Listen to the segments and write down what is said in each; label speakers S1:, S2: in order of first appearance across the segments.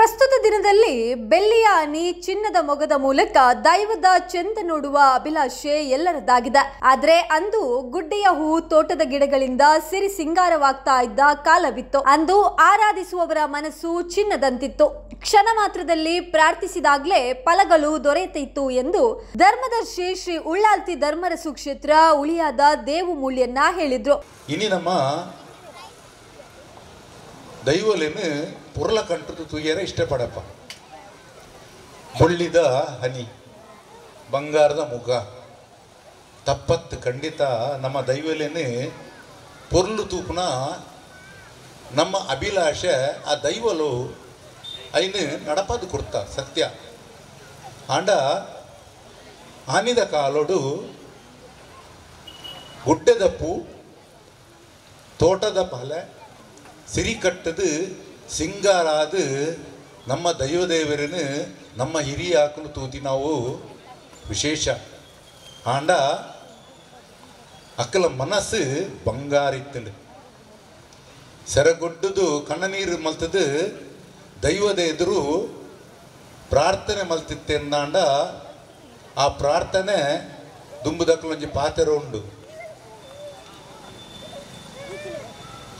S1: ಪ್ರಸ್ತುತ ದಿನದಲ್ಲಿ ಬೆಳ್ಳಿಯ ಆನಿ ಚಿನ್ನದ ಮೊಗದ ಮೂಲಕ ದೈವದ ಚೆಂದ ನೋಡುವ ಅಭಿಲಾಷೆ ಎಲ್ಲರದ್ದಾಗಿದೆ. ಆದರೆ ಅಂದು ಗುಡ್ಡೆಯ ಹೂ ತೋಟದ ಗಿಡಗಳಿಂದ ಸಿರಿ ಸಿಂಗಾರವಾಗ್ತಾ ಇದ್ದ ಕಾಲವಿತ್ತು. ಅಂದು ಆರಾಧಿಸುವವರ ಮನಸ್ಸು ಚಿನ್ನದಂತಿತ್ತು. ಕ್ಷಣ ಮಾತ್ರದಲ್ಲಿ ಪ್ರಾರ್ಥಿಸಿದಾಗಲೇ ಫಲಗಳು ದೊರೆಯುತ್ತಿತ್ತು ಎಂದು ಧರ್ಮದರ್ಶಿ ಶ್ರೀ ಉಳ್ಳಾಲ್ತಿ ಧರ್ಮರಸು ಕ್ಷೇತ್ರ ಉಳಿಯಾದ ದೇವು ಮೂಲ್ಯನ್ನ ಹೇಳಿದ್ರು.
S2: ಇನಿ ನಮ್ಮ ದೈವಲೇನು ಪುರಲ ಕಂಟು ತುಯ್ಯರ ಇಷ್ಟಪಡಪ್ಪ. ಬೊಳ್ಳಿದ ಹನಿ, ಬಂಗಾರದ ಮುಖ ತಪ್ಪತ್ತು ಖಂಡಿತ ನಮ್ಮ ದೈವಲೇನು ಪೊರ್ಲು ತೂಪುನ ನಮ್ಮ ಅಭಿಲಾಷೆ ಆ ದೈವಲು ಐನು ನಡಪದು ಕೊಡ್ತ ಸತ್ಯ. ಆಂಡ ಆನಿದ ಕಾಲೋಡು ಗುಡ್ಡದ ಪೂ ತೋಟದ ಫಲ ಸಿರಿ ಕಟ್ಟದು ಸಿಂಗಾರಾದು ನಮ್ಮ ದೈವದೇವರನ್ನು ನಮ್ಮ ಹಿರಿಯ ಹಾಕಲು ತೂತಿ ನಾವು ವಿಶೇಷ. ಆಂಡ ಅಕ್ಕಲ ಮನಸ್ಸು ಬಂಗಾರಿತ್ತಂಡು ಸೆರಗೊಡ್ಡದು ಕಣ್ಣ ನೀರು ಮಲ್ತದು ದೈವದ ಎದುರು ಪ್ರಾರ್ಥನೆ ಮಲ್ತಿತ್ತೆಂದಾಂಡ ಆ ಪ್ರಾರ್ಥನೆ ದುಂಬುದಕ್ಕಲೊಂಜಿ ಪಾತೆರ ಉಂಡು.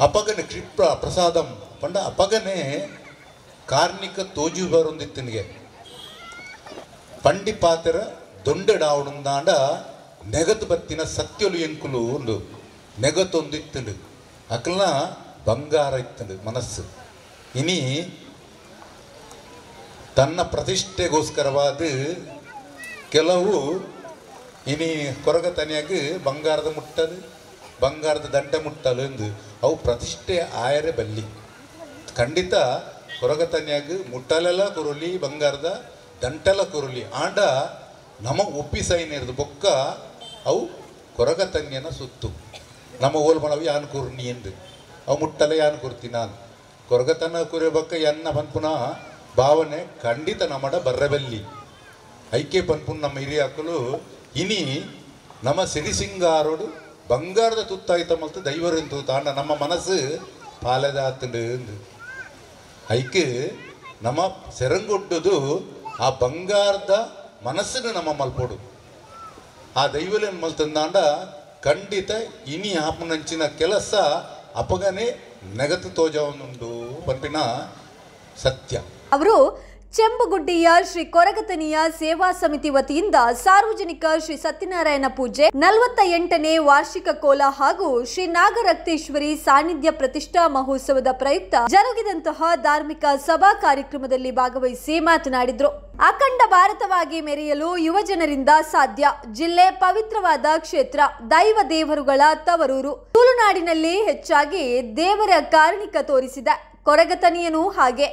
S2: ಅಪಗನೆ ಕ್ಷಿಪ್ರ ಪ್ರಸಾದಂ ಪಂಡ ಅಪಗನೆ ಕಾರ್ಣಿಕ ತೋಜು ಬರೊಂದಿತ್ತನಿಗೆ ಪಂಡಿ ಪಾತೆರ ದೊಂಡೆಡಾವಡುಂದಾಂಡ ನೆಗತು ಬತ್ತಿನ ಸತ್ಯಲು ಎಂಕುಲು ಉಂಡು ನೆಗತೊಂದಿತ್ತುಂಡು ಅಕಲ್ನ ಬಂಗಾರ ಇತ್ತುಂಡು ಮನಸ್ಸು. ಇನಿ ತನ್ನ ಪ್ರತಿಷ್ಠೆಗೋಸ್ಕರವಾದ ಕೆಲವು ಇನಿ ಕೊರಗ ತನಿಯಾಗ ಬಂಗಾರದ ಮುಟ್ಟದು ಬಂಗಾರದ ದಂಟೆ ಮುಟ್ಟಲು ಎಂದು ಅವು ಪ್ರತಿಷ್ಠೆ ಆಯರೆ ಬಲ್ಲಿ ಖಂಡಿತ ಕೊರಗ ತನಿಯಾಗ ಮುಟ್ಟಲೆಲ್ಲ ಕುರುಲಿ ಬಂಗಾರದ ದಂಟೆಲ್ಲ ಕುರುಲಿ ಆಂಡ ನಮ್ಮ ಒಪ್ಪಿಸೈನಿರ್ದು ಬೊಕ್ಕ ಅವು ಕೊರಗ ತನ್ಯನ ಸುತ್ತು ನಮ್ಮ ಓಲ್ಮನವು ಯಾನ್ ಕುರ್ನಿ ಎಂದು ಅವು ಮುಟ್ಟಲೆ ಯಾನ್ ಕುರ್ತಿ ನಾನು ಕೊರಗತನ ಕುರಿಯಬಕ್ಕ ಎನ್ನ ಪನ್ಪುನ ಭಾವನೆ ಖಂಡಿತ ನಮ್ಮಡ ಬರ್ರಬಲ್ಲಿ ಐಕ್ಯ ಪನ್ಪುನ್ ನಮ್ಮ ಹಿರಿಯ ಹಾಕಲು ಇನಿ ನಮ್ಮ ಸಿರಿಸಿಂಗಾರೋಡು ಬಂಗಾರದ ತುತ್ತಾಯ್ತ ಮತ್ತು ದೈವರಂತು ತಾಂಡ ನಮ್ಮ ಮನಸ್ಸು ಪಾಲೆದಾತಂಡು ಐಕೆ ನಮ್ಮ ಸೆರಂಗೊಡ್ಡದು ಆ ಬಂಗಾರದ ಮನಸ್ಸನ್ನು ನಮ್ಮ ಮಲ್ಪೋಡು ಆ ದೈವಲೇನು ಮಲ್ತಂದಾಂಡ ಖಂಡಿತ ಇನಿ ಆಪನಂಚಿನ ಕೆಲಸ ಅಪಗನೆ ನೆಗತು ತೋಜವನುಂಡು ಪಂಪಿನ ಸತ್ಯ.
S1: ಅವರು ಚೆಂಬುಗುಡ್ಡಿಯ ಶ್ರೀ ಕೊರಗತನಿಯ ಸೇವಾ ಸಮಿತಿ ವತಿಯಿಂದ ಸಾರ್ವಜನಿಕ ಶ್ರೀ ಸತ್ಯನಾರಾಯಣ ಪೂಜೆ 48ನೇ ವಾರ್ಷಿಕ ಕೋಲ ಹಾಗೂ ಶ್ರೀ ನಾಗರಕ್ತೇಶ್ವರಿ ಸಾನ್ನಿಧ್ಯ ಪ್ರತಿಷ್ಠಾ ಮಹೋತ್ಸವದ ಪ್ರಯುಕ್ತ ಜರುಗಿದಂತಹ ಧಾರ್ಮಿಕ ಸಭಾ ಕಾರ್ಯಕ್ರಮದಲ್ಲಿ ಭಾಗವಹಿಸಿ ಮಾತನಾಡಿದ್ರು. ಅಖಂಡ ಭಾರತವಾಗಿ ಮೆರೆಯಲು ಯುವಜನರಿಂದ ಸಾಧ್ಯ. ಜಿಲ್ಲೆ ಪವಿತ್ರವಾದ ಕ್ಷೇತ್ರ, ದೈವ ದೇವರುಗಳ ತವರೂರು. ತುಳುನಾಡಿನಲ್ಲಿ ಹೆಚ್ಚಾಗಿ ದೇವರ ಕಾರಣಿಕ ತೋರಿಸಿದೆ. ಕೊರಗತನಿಯನು ಹಾಗೆ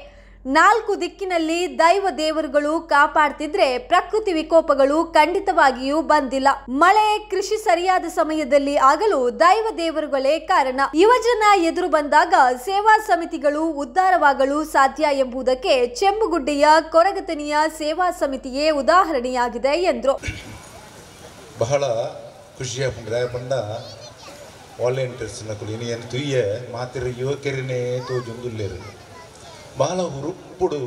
S1: 4 ದಿಕ್ಕಿನಲ್ಲಿ ದೈವ ದೇವರುಗಳು ಕಾಪಾಡ್ತಿದ್ರೆ ಪ್ರಕೃತಿ ವಿಕೋಪಗಳು ಖಂಡಿತವಾಗಿಯೂ ಬಂದಿಲ್ಲ. ಮಳೆ ಕೃಷಿ ಸರಿಯಾದ ಸಮಯದಲ್ಲಿ ಆಗಲು ದೈವ ದೇವರುಗಳೇ ಕಾರಣ. ಯುವಜನ ಎದುರು ಬಂದಾಗ ಸೇವಾ ಸಮಿತಿಗಳು ಉದ್ಧಾರವಾಗಲು ಸಾಧ್ಯ ಎಂಬುದಕ್ಕೆ ಚೆಂಬುಗುಡ್ಡೆಯ ಕೊರಗತನಿಯ ಸೇವಾ ಸಮಿತಿಯೇ ಉದಾಹರಣೆಯಾಗಿದೆ ಎಂದರು.
S2: ಬಹಳ ಖುಷಿಯ ಪಂಡ ವಾಲಂಟಿಯರ್ಸ್ನ ಕುಲಿ ತುಯ್ಯ ಮಾತಿರ ಯುವಕರನ್ನೇ ತೋಜೊಂದುಲ್ಲೇರು ಬಹಳ ಹುರುಪ್ಪುಡು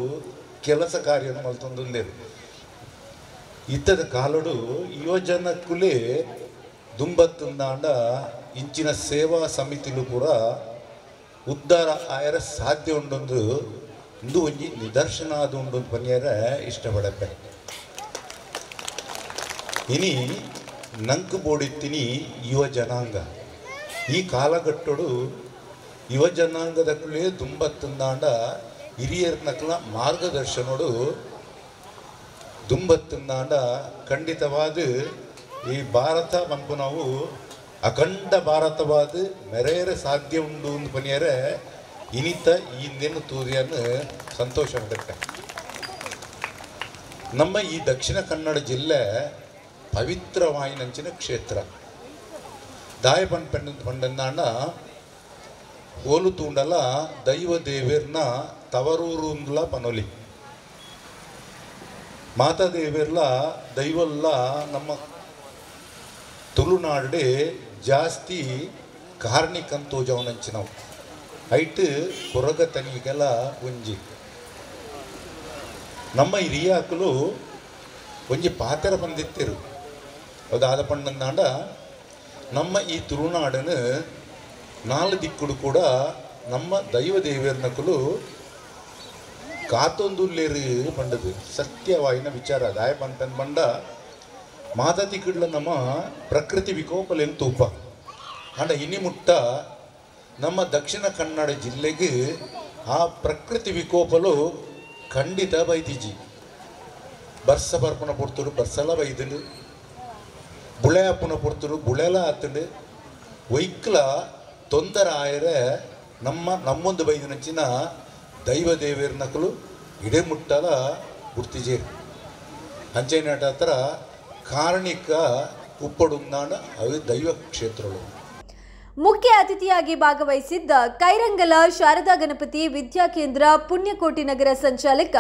S2: ಕೆಲಸ ಕಾರ್ಯ ಮಲ್ತೊಂದುಲ್ಲೇರು. ಇತ್ತದ ಕಾಲಡು ಯುವಜನಕ್ಕುಲೇ ದುಂಬತ್ತುಂದಾಂಡ ಇಂಚಿನ ಸೇವಾ ಸಮಿತಿಲು ಪೂರ ಉದ್ಧಾರ ಆಯರ ಸಾಧ್ಯ ಉಂಡೊಂದು ಇಂದು ಒಂಜಿ ನಿದರ್ಶನ ಅದು ಉಂಡು ಪನ್ಯರ ಇಷ್ಟಪಡಪ್ಪೆ. ಇನಿ ನಂಕು ಬೋಡಿತ್ತಿನಿ ಯುವ ಜನಾಂಗ ಈ ಕಾಲಘಟ್ಟಡು ಯುವ ಜನಾಂಗದಕ್ಕಲೇ ದುಂಬತ್ತುಂದಾಂಡ ಹಿರಿಯರ್ನಕ್ಲ ಮಾರ್ಗದರ್ಶನೋಡು ದುಂಬತ್ತುಂದಾಂಡ ಖಂಡಿತವಾದ ಈ ಭಾರತ ಬಂಪು ನಾವು ಅಖಂಡ ಭಾರತವಾದ ಮೆರೆಯರ ಸಾಧ್ಯ ಉಂಡು ಒಂದು ಪನಿಯರೆ ಇನಿತ ಇಂದೇನು ತೂರಿಯನ್ನು ಸಂತೋಷ ಪಡುತ್ತೆ. ನಮ್ಮ ಈ ದಕ್ಷಿಣ ಕನ್ನಡ ಜಿಲ್ಲೆ ಪವಿತ್ರವಾಯಿನಂಚಿನ ಕ್ಷೇತ್ರ ದಾಯ ಪಂಡಂದಾಂಡ ಓಲು ತೂಂಡಲ ದೈವ ದೇವೇರ್ನ ತವರೂರುಂದ್ಲ ಪನೊಲಿ ಮಾತಾ ದೇವೇರ್ಲ ದೈವಲ್ಲ ನಮ್ಮ ತುಳುನಾಡೆ ಜಾಸ್ತಿ ಕಾರ್ಣಿಕಂತೋಜವನಂಚಿನವು ಐಟ್ ಕೊರಗ ತನಿಗೆಲ್ಲ ಒಂಜಿ ನಮ್ಮ ಹಿರಿಯಾಕಲು ಒಂಜಿ ಪಾತೆರ ಬಂದಿತ್ತಿರು ಅದಾದ ಪಂಡಂದಾಂಡ ನಮ್ಮ ಈ ತುಳುನಾಡನ್ನು ನಾಲ್ ದಿಕ್ಕುಡು ಕೂಡ ನಮ್ಮ ದೈವ ದೇವೇರ್ನಕಲು ಕಾತೊಂದುಲ್ಲೇರು ಪಂಡದು ಸತ್ಯವಾಯಿನ ವಿಚಾರ ದಾಯ ಪಂಪನ್ ಬಂಡ ಮಾದತಿಕಡ್ಲ ನಮ್ಮ ಪ್ರಕೃತಿ ವಿಕೋಪಲೆನ್ ತೂಪ ಅಂಡ ಇನಿ ಮುಟ್ಟ ನಮ್ಮ ದಕ್ಷಿಣ ಕನ್ನಡ ಜಿಲ್ಲೆಗೆ ಆ ಪ್ರಕೃತಿ ವಿಕೋಪಲು ಖಂಡಿತ ಬೈದಿಜಿ ಬರ್ಸ ಬರ್ಪನ ಪೊರ್ತರು ಬರ್ಸಲ ಬೈದಲು ಬುಳೆ ಅಪ್ಪನ ಪೊರ್ತರು ಬುಳೆಲ ಆತಂಡು ವೈಕ್ಲ ತೊಂದರೆ ಆಯರೆ ನಮ್ಮೊಂದು ಬೈದಿನಂಚಿನ ದೈವ ದೇವೇರ್ನಕಲು ಇಡೆ ಮುಟ್ಟಲ ಗುರ್ತಿಜೇರು ಅಂಚೆನಾಟ ಹತ್ರ ಕಾರಣಿಕ ಉಪ್ಪಡುಂದಾಂಡ ಅವು ದೈವ ಕ್ಷೇತ್ರಗಳು.
S1: ಮುಖ್ಯ ಅತಿಥಿಯಾಗಿ ಭಾಗವಹಿಸಿದ್ದ ಕೈರಂಗಲ ಶಾರದಾ ಗಣಪತಿ ವಿದ್ಯಾಕೇಂದ್ರ ಪುಣ್ಯಕೋಟಿ ನಗರ ಸಂಚಾಲಕ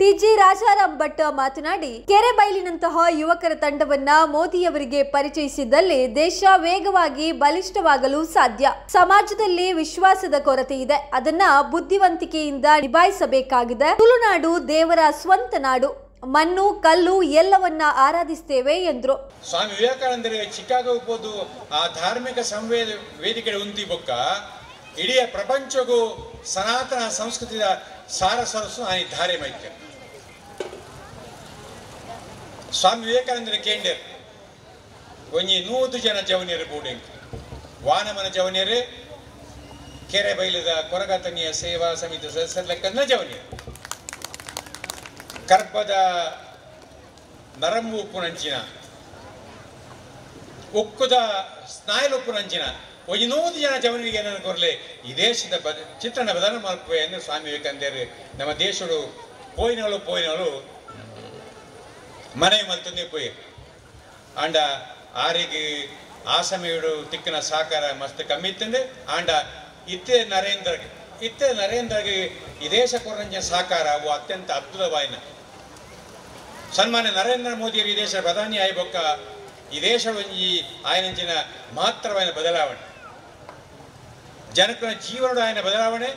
S1: ಟಿಜಿ ರಾಜಾರಾಮ್ ಭಟ್ ಮಾತನಾಡಿ, ಕೆರೆಬೈಲಿನಂತಹ ಯುವಕರ ತಂಡವನ್ನ ಮೋದಿಯವರಿಗೆ ಪರಿಚಯಿಸಿದಲ್ಲಿ ದೇಶ ವೇಗವಾಗಿ ಬಲಿಷ್ಠವಾಗಲು ಸಾಧ್ಯ. ಸಮಾಜದಲ್ಲಿ ವಿಶ್ವಾಸದ ಕೊರತೆ ಇದೆ, ಅದನ್ನ ಬುದ್ಧಿವಂತಿಕೆಯಿಂದ ನಿಭಾಯಿಸಬೇಕಾಗಿದೆ. ತುಳುನಾಡು ದೇವರ ಸ್ವಂತ ನಾಡು, ಮಣ್ಣು ಕಲ್ಲು ಎಲ್ಲವನ್ನ ಆರಾಧಿಸ್ತೇವೆ ಎಂದ್ರು.
S3: ಸ್ವಾಮಿ ವಿವೇಕಾನಂದರಿಗೆ ಚಿಕಾಗೋ ಹೋದು ಆ ಧಾರ್ಮಿಕ ಸಂವೇದ ವೇದಿಕೆ ಉಂತಿ ಬೊಕ್ಕ ಇಡೀ ಪ್ರಪಂಚಗೂ ಸನಾತನ ಸಂಸ್ಕೃತಿಯ ಸಾರ ಸರಸ್ಸು ಆ ಧಾರೆ ಮೈತ್ಯ ಸ್ವಾಮಿ ವಿವೇಕಾನಂದರ ಕೇಂದ್ರ ಒಂಜಿ 100 ಜನ ಜವನಿಯರು ಬೋರ್ಡಿಂಗ್ ವಾನಮನ ಜವನಿಯರು ಕೆರೆ ಬೈಲದ ಕೊರಗತನಿಯ ಸೇವಾ ಸಮಿತಿ ಸದಸ್ಯರ ಲೆಕ್ಕನ ಜವನಿಯರು ಕರ್ಪದ ನರಂಬು ಉಪ್ಪುನಂಚಿನ ಉಕ್ಕುದ ಸ್ನಾಯಲು ಉಪ್ಪುನಂಚಿನ ಒಂದು 100 ಜನ ಜವನಿಗೆ ಏನನ್ನು ಕೊರಲೆ ಈ ದೇಶದ ಚಿತ್ರಣ ಬದಲು ಮಲ್ಪುವೆ ಎಂದು ಸ್ವಾಮಿ ವಿವೇಕಾನಂದರು ನಮ್ಮ ದೇಶಡು ಪೋಯಿನವಳು ಮನೆ ಮಲ್ತಂದೆ ಪೋಯಿ ಆಂಡ ಆರಿಗೆ ಆ ಸಮಯಡು ತಿಕ್ಕಿನ ಸಾಕಾರ ಮಸ್ತ್ ಕಮ್ಮಿ ಇತ್ತಂದೆ ಆಂಡ ಇತ್ತೆ ನರೇಂದ್ರಗೆ ಈ ದೇಶ ಕೊರಂಜ ಸಾಕಾರ ಅವು ಅತ್ಯಂತ ಅದ್ಭುತವಾಯಿನ ಸನ್ಮಾನ್ಯ ನರೇಂದ್ರ ಮೋದಿಯರು ಈ ದೇಶ ಪ್ರಧಾನಿ ಆಯ್ಬೊಕ್ಕ ಈ ದೇಶದ ಈ ಆಯನಂಚಿನ ಮಹತ್ತರವಾದ ಬದಲಾವಣೆ ಜನಕನ ಜೀವನದ ಆಯ್ನ ಬದಲಾವಣೆ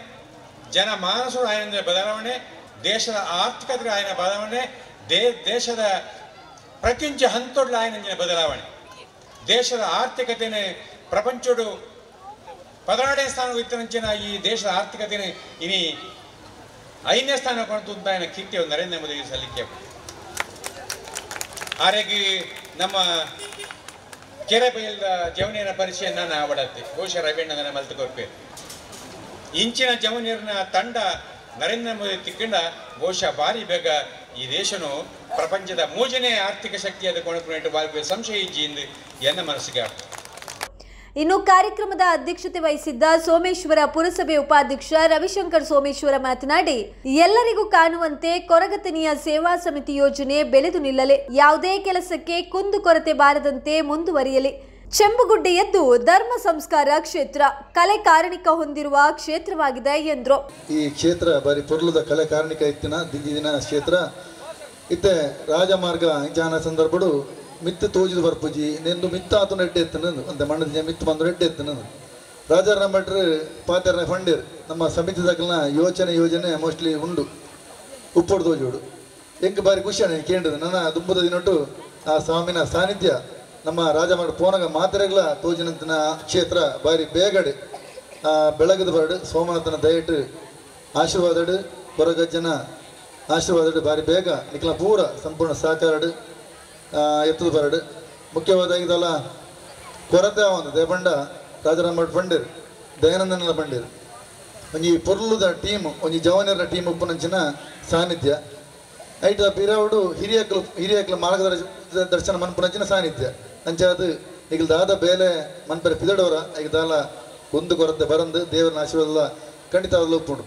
S3: ಜನ ಮಾನಸದ ಆಯ್ನ ಬದಲಾವಣೆ ದೇಶದ ಆರ್ಥಿಕತೆ ಆಯ್ನ ಬದಲಾವಣೆ ದೇಶದ ಪ್ರತಿಯೊಂದು ಹಂತೊಡ್ಲ ಆಯ್ನಂಚಿನ ಬದಲಾವಣೆ ದೇಶದ ಆರ್ಥಿಕತೆನೇ ಪ್ರಪಂಚಡು 16ನೇ ಸ್ಥಾನ ಇತ್ತಂಚಿನ ಈ ದೇಶದ ಆರ್ಥಿಕತೆನೇ ಇನಿ 5ನೇ ಸ್ಥಾನ ಕೊಂಡ ಕೀರ್ತಿಯ ನರೇಂದ್ರ ಮೋದಿ ಸಲ್ಲಿಕೆ ಆರೆಗೆ ನಮ್ಮ ಕೆರೆ ಬೈಲ್ದ ಜವನಿಯರ ಪರಿಚಯ ನಾನು ಆವಡತ್ತೆ ಬಹುಶಃ ರವೀಣ್ಣನ ಮಲ್ತು ಕೊರ್ಪೇರು ಇಂಚಿನ ಜವನಿಯರನ ತಂಡ ನರೇಂದ್ರ ಮೋದಿ ತಿಕ್ಕೊಂಡ ಬಹುಶಃ ಭಾರಿ ಬೇಗ ಈ ದೇಶನು ಪ್ರಪಂಚದ 3ನೇ ಆರ್ಥಿಕ ಶಕ್ತಿಯಾದ ಕೊಣಕು ಬಾರಿ ಸಂಶಯ ಇಜ್ಜಿಂದು ಎನ್ನ ಮನಸ್ಸಿಗೆ
S1: ಇನ್ನು ಕಾರ್ಯಕ್ರಮದ ಅಧ್ಯಕ್ಷತೆ ವಹಿಸಿದ್ದ ಸೋಮೇಶ್ವರ ಪುರಸಭೆ ಉಪಾಧ್ಯಕ್ಷ ರವಿಶಂಕರ್ ಸೋಮೇಶ್ವರ ಮಾತನಾಡಿ, ಎಲ್ಲರಿಗೂ ಕಾಣುವಂತೆ ಕೊರಗತನಿಯ ಸೇವಾ ಸಮಿತಿ ಯೋಜನೆ ಬೆಳೆದು ನಿಲ್ಲಲಿ, ಯಾವುದೇ ಕೆಲಸಕ್ಕೆ ಕುಂದುಕೊರತೆ ಬಾರದಂತೆ ಮುಂದುವರಿಯಲಿ. ಚೆಂಬುಗುಡ್ಡೆಯದ್ದು ಧರ್ಮ ಸಂಸ್ಕಾರ ಕ್ಷೇತ್ರ, ಕಲೆ ಕಾರಣಿಕ ಹೊಂದಿರುವ ಕ್ಷೇತ್ರವಾಗಿದೆ ಎಂದರು.
S4: ಈ ಕ್ಷೇತ್ರ ಬಾರಿ ಪೊರ್ಲುದ ಕಲೆ ಕಾರಣಿಕ ಇತ್ತಿನ ದಿನ ಕ್ಷೇತ್ರ ಇತ್ತೆ ರಾಜಮಾರ್ಗ ಇಂಚಾನ ಸಂದರ್ಭಡು ಮಿತ್ತು ತೋಜಿದು ಬರ್ಪುಜಿ ನೆಂದು ಮಿತ್ತ ಆತು ನೆಡ್ಡೆ ಎತ್ತನದು ಅಂತ ಮಣ್ಣದ ಮಿತ್ತು ಬಂದು ನೆಡ್ಡೆ ಎತ್ತನದು ರಾಜಾರಾಮ್ ಭಟ್ರು ಪಾತೆರ್ನ ಫಂಡಿರ್ ನಮ್ಮ ಸಮಿತಿ ದಾಖಲಿನ ಯೋಜನೆ ಮೋಸ್ಟ್ಲಿ ಉಂಡು ಉಪ್ಪೊಡು ತೋಜೋಡು ಎಂಕ್ ಬಾರಿ ಖುಷಿಯಾನೆ ಕೇಂದ್ರದ ನನ್ನ ದುಂಬದ ದಿನೊಟ್ಟು ಆ ಸ್ವಾಮಿನ ಸಾನ್ನಿಧ್ಯ ನಮ್ಮ ರಾಜಮಾರ್ಗ ಪೋನಗ ಮಾತ್ರೆಗಳ ತೋಜಿನಂತಿನ ಕ್ಷೇತ್ರ ಬಾರಿ ಬೇಗಡೆ ಬೆಳಗದ ಬರಡು ಸೋಮನಾಥನ ದಯಟ್ಟು ಆಶೀರ್ವಾದಡು ಕೊರಗಜ್ಜನ ಆಶೀರ್ವಾದಡು ಬಾರಿ ಬೇಗ ನಿಖಲ ಪೂರ ಸಂಪೂರ್ಣ ಸಹಕಾರಡು ಎತ್ತದ ಬರಡು ಮುಖ್ಯವಾದ ಇದೆಲ್ಲ ಕೊರತೆ ಒಂದು ದೇಪಂಡ ರಾಜಾರಾಮ್ ಭಟ್ ಪಂಡಿರ್ ದಯಾನಂದನ ಪಂಡಿರ್ ಒಂಜಿ ಪೊರ್ಲುದ ಟೀಮ್ ಒಂಜಿ ಜವನಿಯರ ಟೀಮ್ ಉಪ್ಪುನಂಚಿನ ಸಾನ್ನಿಧ್ಯ ಐಟ ಪಿರವಡು ಹಿರಿಯಕ್ಲ ಮಾರ್ಗದರ್ಶನ ಮನ್ಪುನಂಚಿನ ಸಾನ್ನಿಧ್ಯ ಅಂಚಾದ ಈಗ ದಾದ ಬೇಲೆ ಮನ್ಪರೆ ಪಿದಡವರ ಈಗ ದಾಲ ಒಂದು ಕೊರತೆ ಬರಂದು ದೇವರನ ಆಶೀರ್ವಾದ ಖಂಡಿತ ಒಪ್ಪುಂಡು.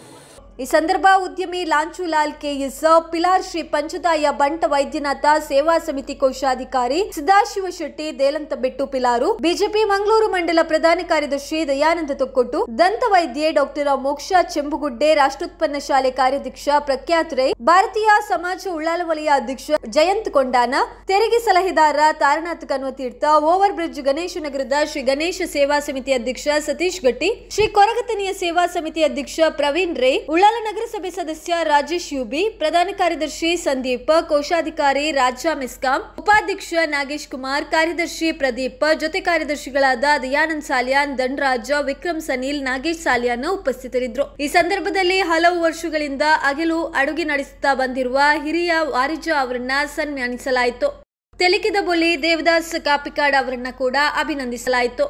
S1: ಈ ಸಂದರ್ಭ ಉದ್ಯಮಿ ಲಾಂಚುಲಾಲ್ ಕೆಎಸ್, ಪಿಲಾರ್ ಶ್ರೀ ಪಂಚದಾಯ ಬಂಟ ವೈದ್ಯನಾಥ ಸೇವಾ ಸಮಿತಿ ಕೋಶಾಧಿಕಾರಿ ಸದಾಶಿವ ಶೆಟ್ಟಿ ದೇಲಂತಬೆಟ್ಟು ಪಿಲಾರು, ಬಿಜೆಪಿ ಮಂಗಳೂರು ಮಂಡಲ ಪ್ರಧಾನ ಕಾರ್ಯದರ್ಶಿ ದಯಾನಂದ ತೊಕ್ಕೊಟ್ಟು, ದಂತ ವೈದ್ಯೆ ಡಾಕ್ಟರ್ ಮೋಕ್ಷಾ ಚೆಂಬುಗುಡ್ಡೆ, ರಾಷ್ಟ್ರೋತ್ಪನ್ನ ಶಾಲೆ ಕಾರ್ಯಾಧ್ಯಕ್ಷ ಪ್ರಖ್ಯಾತ್ ರೈ, ಭಾರತೀಯ ಸಮಾಜ ಉಳ್ಳಾಲ ವಲಯ ಅಧ್ಯಕ್ಷ ಜಯಂತ್ ಕೊಂಡಾನ, ತೆರಿಗೆ ಸಲಹೆದಾರ ತಾರನಾಥ್ ಕನ್ವತೀರ್ಥ, ಓವರ್ ಬ್ರಿಡ್ಜ್ ಗಣೇಶ ನಗರದ ಶ್ರೀ ಗಣೇಶ ಸೇವಾ ಸಮಿತಿ ಅಧ್ಯಕ್ಷ ಸತೀಶ್ ಗಟ್ಟಿ, ಶ್ರೀ ಕೊರಗತನಿಯ ಸೇವಾ ಸಮಿತಿ ಅಧ್ಯಕ್ಷ ಪ್ರವೀಣ್ ರೈ, ಉಳ್ಳಾಲ ನಗರಸಭೆ ಸದಸ್ಯ ರಾಜೇಶ್ ಯುಬಿ, ಪ್ರಧಾನ ಕಾರ್ಯದರ್ಶಿ ಸಂದೀಪ್, ಕೋಶಾಧಿಕಾರಿ ರಾಜ ಮೆಸ್ಕಾಂ, ಉಪಾಧ್ಯಕ್ಷ ನಾಗೇಶ್ ಕುಮಾರ್, ಕಾರ್ಯದರ್ಶಿ ಪ್ರದೀಪ್, ಜೊತೆ ಕಾರ್ಯದರ್ಶಿಗಳಾದ ದಯಾನಂದ್ ಸಾಲಿಯಾನ್, ಧನರಾಜ್, ವಿಕ್ರಮ್ ಸನೀಲ್, ನಾಗೇಶ್ ಸಾಲಿಯಾನ್ ಉಪಸ್ಥಿತರಿದ್ದರು. ಈ ಸಂದರ್ಭದಲ್ಲಿ ಹಲವು ವರ್ಷಗಳಿಂದ ಅಗಿಲು ಅಡುಗೆ ನಡೆಸುತ್ತಾ ಬಂದಿರುವ ಹಿರಿಯ ವಾರಿಜ ಅವರನ್ನ ಸನ್ಮಾನಿಸಲಾಯಿತು. ತೆಲಿಕಿದ ಬೊಲಿ ದೇವದಾಸ್ ಕಾಪಿಕಾಡ್ ಅವರನ್ನ ಕೂಡ ಅಭಿನಂದಿಸಲಾಯಿತು.